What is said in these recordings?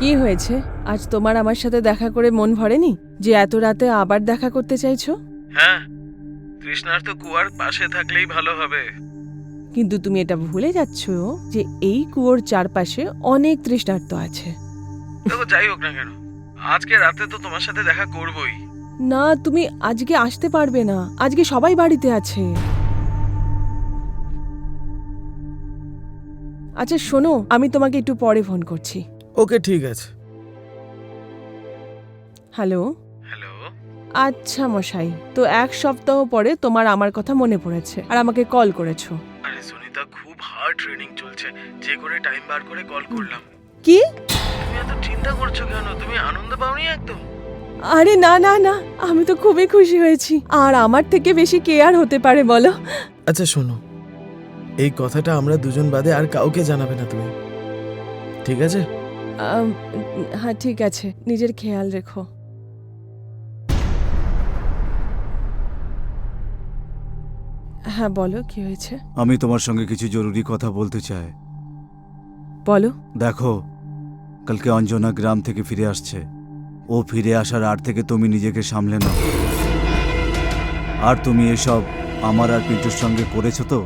কি হয়েছে? আজ তোমার আমার সাথে দেখা করে মন ভরেনি যে এত রাতে আবার দেখা করতে চাইছো? হ্যাঁ, তৃষ্ণার তো কুয়ার পাশে থাকলেই ভালো হবে। কিন্তু তুমি এটা ভুলে যাচ্ছ যে এই কুয়োর চারপাশে অনেক তৃষ্ণার্ত আছে। দেখো, যাই হোক না কেন, আজকে রাতে তো তোমার সাথে দেখা করবই। না, তুমি আজকে আসতে পারবে না। আজকে সবাই বাড়িতে আছে। আচ্ছা শোনো, আমি তোমাকে একটু পরে ফোন করছি। ওকে, ঠিক আছে। হ্যালো। হ্যালো। আচ্ছা মশাই, তো এক সপ্তাহ পরে তোমার আমার কথা মনে পড়েছে আর আমাকে কল করেছো। আরে সুনিতা, খুব হার্ড ট্রেনিং চলছে, যে করে টাইম বার করে কল করলাম। কি? তুমি এত চিন্তা করছো কেন? তুমি আনন্দ পাওনি একদম? আরে না না না, আমি তো খুবই খুশি হয়েছি। আর আমার থেকে বেশি কে আর হতে পারে বলো? আচ্ছা শোনো, এই কথাটা আমরা দুজন বাদে আর কাউকে জানাবে না তুমি, ঠিক আছে? হ্যাঁ ঠিক আছে, নিজের খেয়াল রেখো। হ্যাঁ বলো, কি হয়েছে? আমি তোমার সঙ্গে কিছু জরুরি কথা বলতে চাই। বলো। দেখো, কালকে অঞ্জনা গ্রাম থেকে ফিরে আসছে। ও ফিরে আসার আর থেকে তুমি নিজেকে সামলে নাও। আর তুমি এসব আমার আর পিন্টুর সঙ্গে করেছো তো,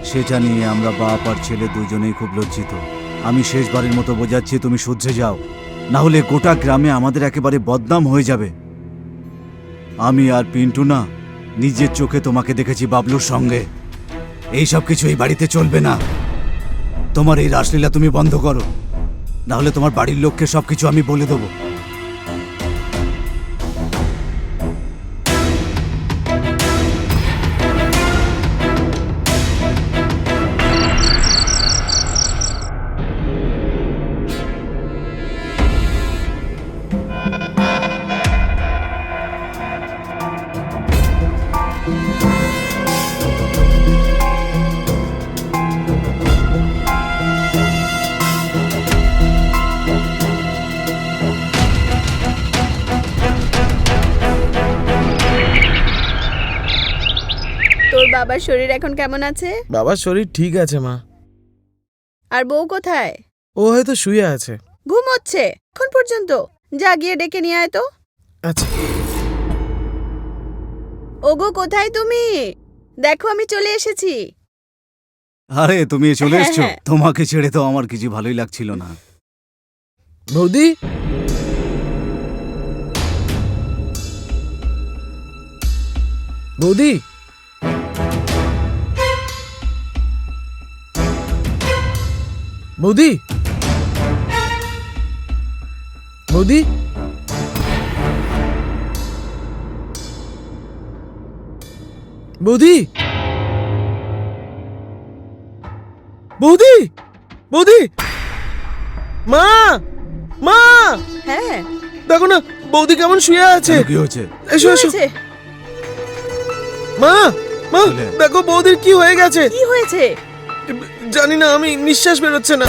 সেটা নিয়ে আমরা বাপ আর ছেলে দুজনেই খুব লজ্জিত। আমি শেষবারের মতো বোঝাচ্ছি, তুমি শুধরে যাও, না হলে গোটা গ্রামে আমাদের একেবারে বদনাম হয়ে যাবে। আমি আর পিন্টু না, নিজের চোখে তোমাকে দেখেছি বাবলুর সঙ্গে। এইসব কিছু এই বাড়িতে চলবে না। তোমার এই রাসলীলা তুমি বন্ধ করো, না হলে তোমার বাড়ির লোককে সবকিছু আমি বলে দেবো। তোর বাবার শরীর এখন কেমন আছে? বাবার শরীর ঠিক আছে মা। আর বউ কোথায়? ও হয়তো শুয়ে আছে। ঘুমোচ্ছে এখন পর্যন্ত? যা গিয়ে ডেকে নিয়ে আয় তো। আচ্ছা। ওগো, কোথায় তুমি? দেখো আমি চলে এসেছি। আরে তুমি চলে হ্যাঁ, এসছো? হ্যাঁ। তোমাকে ছেড়ে তো আমার কিছু ভালোই লাগছিল না। বৌদি, বৌদি, বৌদি, বৌদি, বৌদি, বৌদি, বৌদি, মা, মা, হ্যাঁ, দেখো না বৌদি কেমন শুয়ে আছে। কি হয়েছে? এসো কি এসো। হয়েছে? মা, মা, বলে। দেখো বৌদির কি হয়ে গেছে। কি হয়েছে? জানি না, আমি নিঃশ্বাস বেরোচ্ছে না।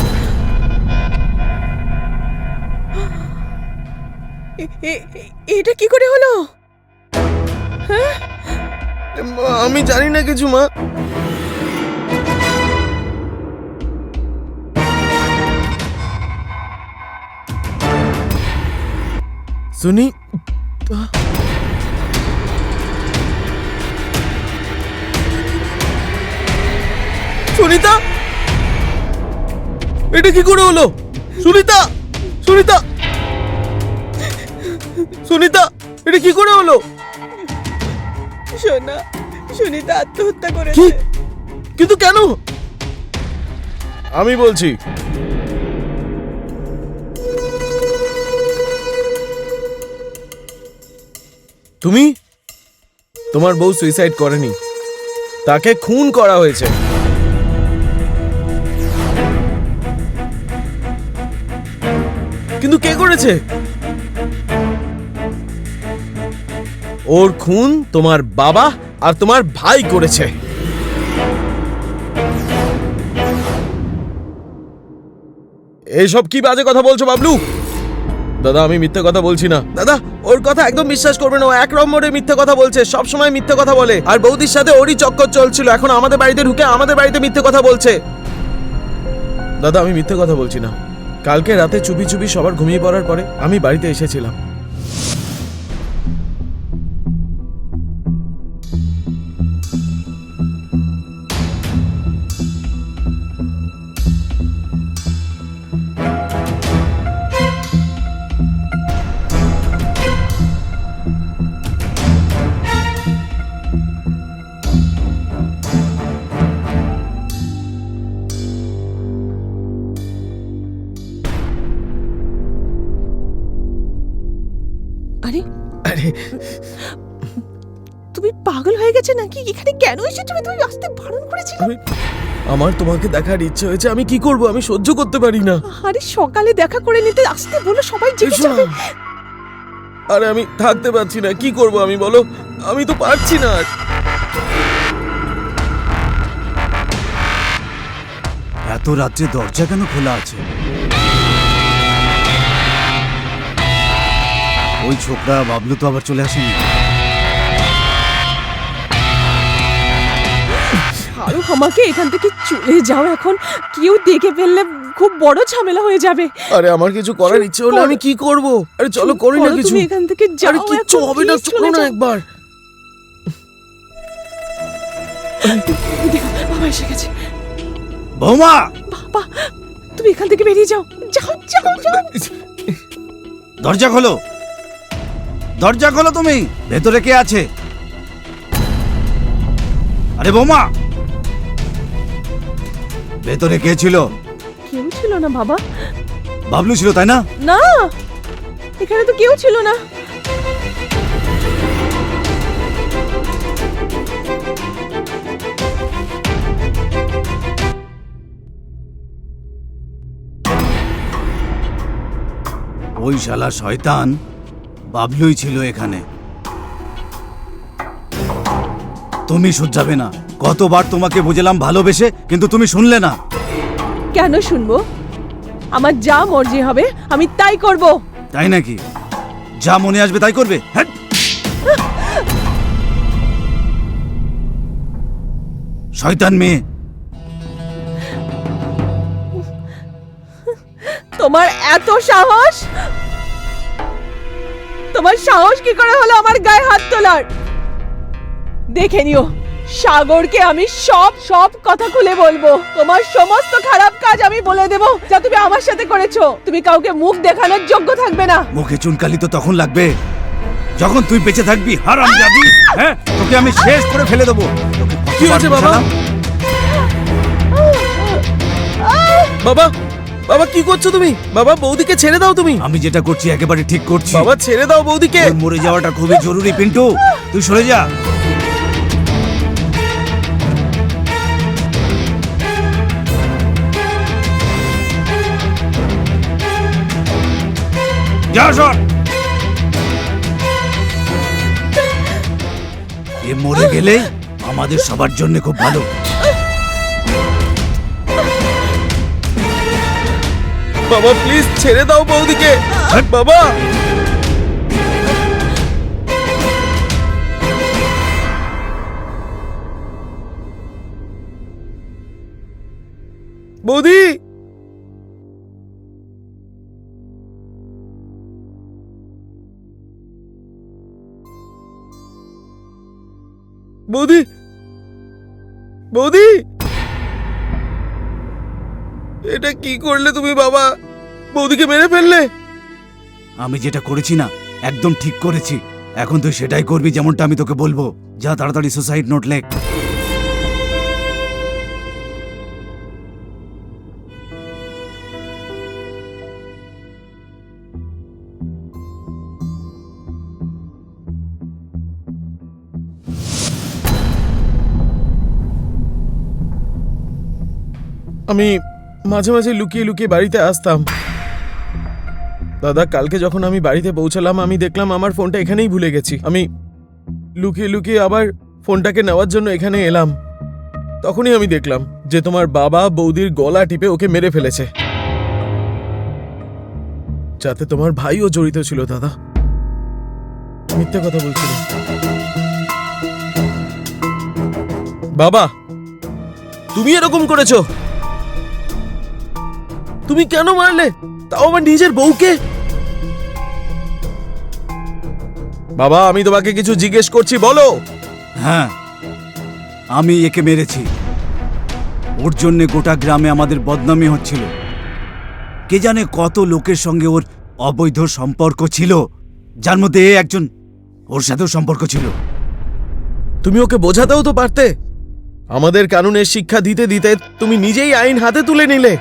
এটা কি করে হলো? আমি জানি না কিছু মা। শুনি, সুনিতা, এটা কি করে হলো? সুনিতা, সুনিতা, সুনিতা, এটা কি করে হলো? সোনা, সুনিতা আত্মহত্যা কি? করেছে। কিন্তু কেন? আমি বলছি। তুমি, তোমার বউ সুইসাইড করেনি, তাকে খুন করা হয়েছে। কিন্তু কে করেছে? ওর খুন তোমার বাবা আর তোমার ভাই করেছে। এইসব কি বাজে কথা বলছো বাবলু? দাদা, আমি মিথ্যে কথা বলছি না। দাদা, ওর কথা একদম বিশ্বাস করবে না। ও এক নম্বরে মিথ্যে কথা বলছে, সব সময় মিথ্যে কথা বলে। আর বৌদির সাথে ওরই চক্কর চলছিল, এখন আমাদের বাড়িতে ঢুকে আমাদের বাড়িতে মিথ্যে কথা বলছে। দাদা, আমি মিথ্যে কথা বলছি না। কালকে রাতে চুপি চুপি সবার ঘুমিয়ে পড়ার পরে আমি বাড়িতে এসেছিলাম। আরে আরে তুমি পাগল হয়ে গেছে নাকি? এখানে কেন এসেছো? তুমি আসতে বারণ করেছিলে। আমার তোমাকে দেখার ইচ্ছে হয়েছে, আমি কি করব, আমি সহ্য করতে পারি না। আরে সকালে দেখা করে নিতে আসতে বলো, সবাই জেগে এসো না। যাবে। আরে আমি থাকতে পারছি না, কি করব আমি, বলো? আমি তো পারছি না আর। এত রাত্রে দরজা কেন খোলা আছে? ওই ছোকরা বাবলু তো আবার চলে আসেনি? আরো আমাকে এখান থেকে চলে যাও, এখন কেউ দেখে ফেললে খুব বড় ঝামেলা হয়ে যাবে। আরে আমার কিছু করার ইচ্ছে হলে আমি কি করব? আরে চলো চুপ করি না করো, কিছু। তুমি এখান থেকে যাও। আরে কিচ্ছু এখন, হবে না, please চলো চলে না যাও। একবার। দেখো, বাবা এসে গেছে। বৌমা, বাবা, তুমি এখান থেকে বেরিয়ে যাও। যাও যাও যাও। দরজা খোলো, দরজা খোলো, তুমি ভেতরে কে আছে? আরে বৌমা, ভেতরে কে ছিল? কেউ ছিল না বাবা। বাবলু ছিল তাই না? না, এখানে তো কেউ ছিল না। ওই শালা শয়তান বাবলুই ছিল এখানে। তুমি শুধরাবে না। কতবার তোমাকে বুঝালাম ভালোবেসে, কিন্তু তুমি শুনলে না। কেন শুনবো? আমার যা মর্জি হবে আমি তাই করব। তাই নাকি? যা মনে আসবে তাই করবে? হ্যাঁ, শয়তান মেয়ে। তোমার এত সাহস? তোমার সাহস কি করে হলো আমার গায়ে হাত তোলার? দেখে নিও, সাগরকে আমি সব সব কথা খুলে বলবো। তোমার সমস্ত খারাপ কাজ আমি বলে দেব যা তুমি আমার সাথে করেছো। তুমি কাউকে মুখ দেখানোর যোগ্য থাকবে না। মুখে চুনকালি তো তখন লাগবে যখন তুই বেঁচে থাকবি। হারামজাদি, হ্যাঁ, তোকে আমি শেষ করে ফেলে দেবো। তোকে কি হয়েছে বাবা? বাবা, বাবা কি করছো তুমি? বাবা, বৌদিকে ছেড়ে দাও তুমি। আমি যেটা করছি একেবারে ঠিক করছি। বাবা ছেড়ে দাও বৌদিকে। ওর মরে যাওয়াটা খুবই জরুরি পিন্টু, তুই সরে যা। যা সর। এ মরে গেলে আমাদের সবার জন্য খুব ভালো। বাবা প্লিজ ছেড়ে দাও বৌদিকে। বাবা, বৌদি, বৌদি, বৌদি, এটা কি করলে তুমি বাবা? বৌদিকে মেরে ফেললে। আমি যেটা করেছি না একদম ঠিক করেছি। এখন তুই সেটাই করবি যেমনটা আমি তোকে বলবো। যা তাড়াতাড়ি সুসাইড নোট লেখ। আমি মাঝে মাঝে লুকিয়ে লুকিয়ে বাড়িতে আসতাম। দাদা, কালকে যখন আমি বাড়িতে পৌঁছালাম আমি দেখলাম আমার ফোনটা এখানেই ভুলে গেছি। আমি লুকিয়ে লুকিয়ে আবার ফোনটাকে নেওয়ার জন্য এখানে এলাম। তখনই আমি দেখলাম যে তোমার বাবা বৌদির গলা টিপে ওকে মেরে ফেলেছে। যাতে তোমার ভাইও জড়িত ছিল। দাদা, মিথ্যে কথা বলছিল। বাবা, তুমি এরকম করেছো? তুমি কেন মারলে, তাও আমার নিজের বউকে? বাবা, আমি তোমাকে কিছু জিজ্ঞেস করছি, বলো। হ্যাঁ, আমি একে মেরেছি। ওর জন্য গোটা গ্রামে আমাদের বদনামি হচ্ছিল। কে জানে কত লোকের সঙ্গে ওর অবৈধ সম্পর্ক ছিল, যার মধ্যে এ একজন। ওর সাথেও সম্পর্ক ছিল। তুমি ওকে বোঝাতেও তো পারতে। আমাদের কানুনের শিক্ষা দিতে দিতে তুমি নিজেই আইন হাতে তুলে নিলে।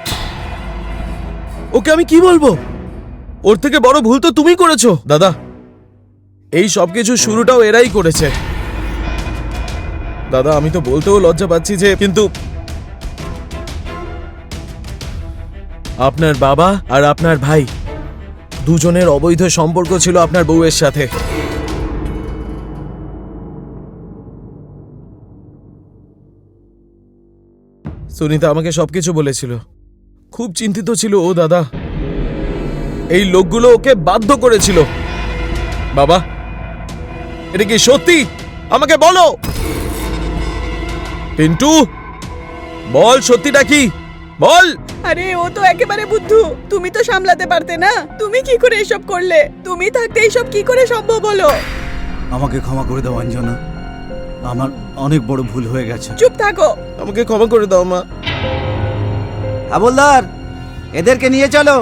ওকে আমি কি বলবো? ওর থেকে বড় ভুল তো তুমি করেছো। দাদা, এই সবকিছু শুরুটাও এরাই করেছে। দাদা, আমি তো বলতেও লজ্জা পাচ্ছি যে, কিন্তু আপনার বাবা আর আপনার ভাই দুজনের অবৈধ সম্পর্ক ছিল আপনার বউয়ের সাথে। সুনিতা আমাকে সবকিছু বলেছিল। খুব চিন্তিত ছিল ও দাদা। এই লোকগুলো ওকে বাধ্য করেছিল। বাবা, এটা কি সত্যি? আমাকে বলো। পিন্টু, বল সত্যিটা কি, বল। আরে ও তো একেবারে বুদ্ধু, তুমি তো সামলাতে পারতে না। তুমি কি করে এসব করলে? তুমি থাকতে এসব কি করে সম্ভব হলো? আমাকে ক্ষমা করে দাও অঞ্জনা, আমার অনেক বড় ভুল হয়ে গেছে। চুপ থাকো। আমাকে ক্ষমা করে দাও মা। হাবলদার, এদেরকে নিয়ে চলো।